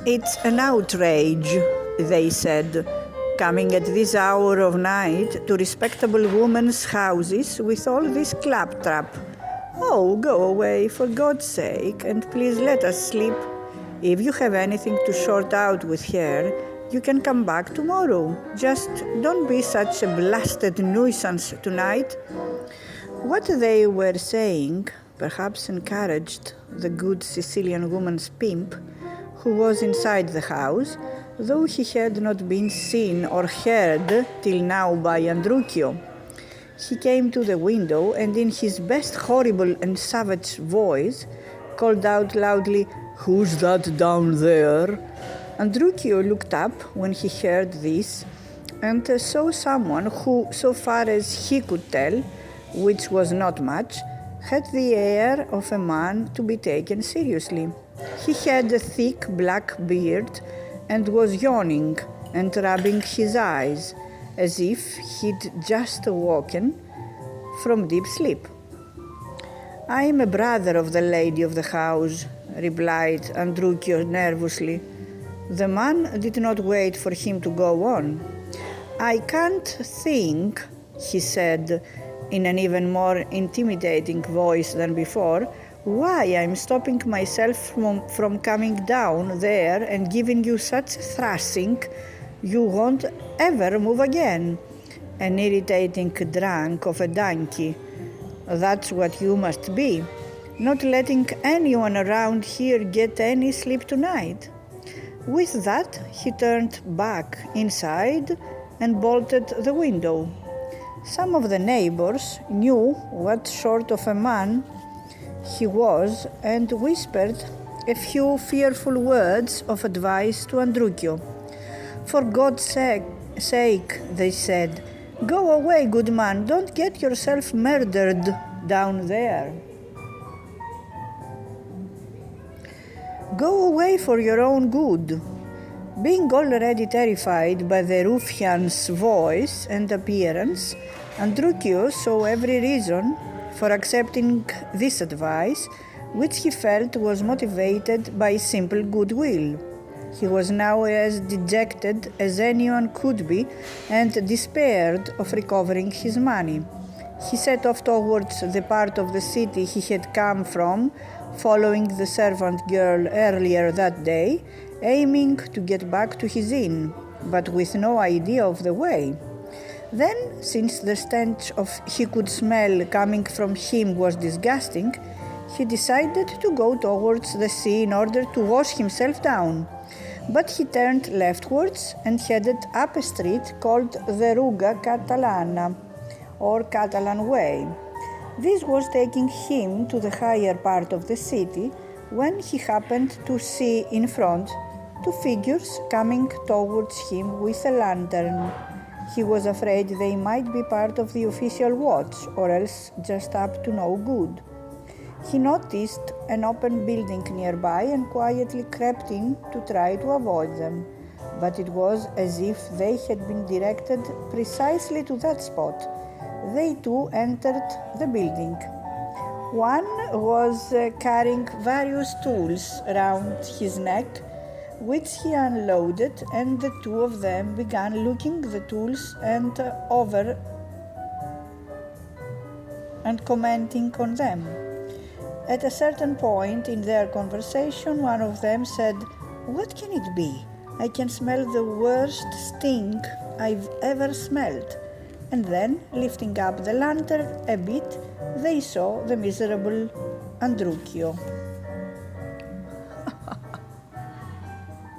It's an outrage, they said, coming at this hour of night to respectable women's houses with all this claptrap. Oh, go away, for God's sake, and please let us sleep. If you have anything to sort out with her, you can come back tomorrow. Just don't be such a blasted nuisance tonight. What they were saying perhaps encouraged the good Sicilian woman's pimp, who was inside the house, though he had not been seen or heard till now by Andrucchio. He came to the window and in his best horrible and savage voice called out loudly, "Who's that down there?" Andrucchio looked up when he heard this and saw someone who, so far as he could tell, which was not much, had the air of a man to be taken seriously. He had a thick black beard and was yawning and rubbing his eyes as if he'd just awoken from deep sleep. "I am a brother of the lady of the house," replied Andrucchio nervously. The man did not wait for him to go on. "I can't think," he said in an even more intimidating voice than before, "why I'm stopping myself from coming down there and giving you such thrashing you won't ever move again. An irritating drunk of a donkey. That's what you must be, not letting anyone around here get any sleep tonight." With that, he turned back inside and bolted the window. Some of the neighbors knew what sort of a man he was and whispered a few fearful words of advice to Andrucchio. "For God's sake," they said, "go away, good man, don't get yourself murdered down there. Go away for your own good." Being already terrified by the ruffian's voice and appearance, Andrucchio saw every reason for accepting this advice, which he felt was motivated by simple goodwill. He was now as dejected as anyone could be and despaired of recovering his money. He set off towards the part of the city he had come from, following the servant girl earlier that day, aiming to get back to his inn, but with no idea of the way. Then, since the stench he could smell coming from him was disgusting, he decided to go towards the sea in order to wash himself down. But he turned leftwards and headed up a street called the Ruga Catalana, or Catalan Way. This was taking him to the higher part of the city when he happened to see in front two figures coming towards him with a lantern. He was afraid they might be part of the official watch or else just up to no good. He noticed an open building nearby and quietly crept in to try to avoid them, but it was as if they had been directed precisely to that spot. They too entered the building. One was carrying various tools around his neck, which he unloaded, and the two of them began looking the tools and over and commenting on them. At a certain point in their conversation, one of them said, "What can it be? I can smell the worst stink I've ever smelled." And then, lifting up the lantern a bit, they saw the miserable Andrucchio.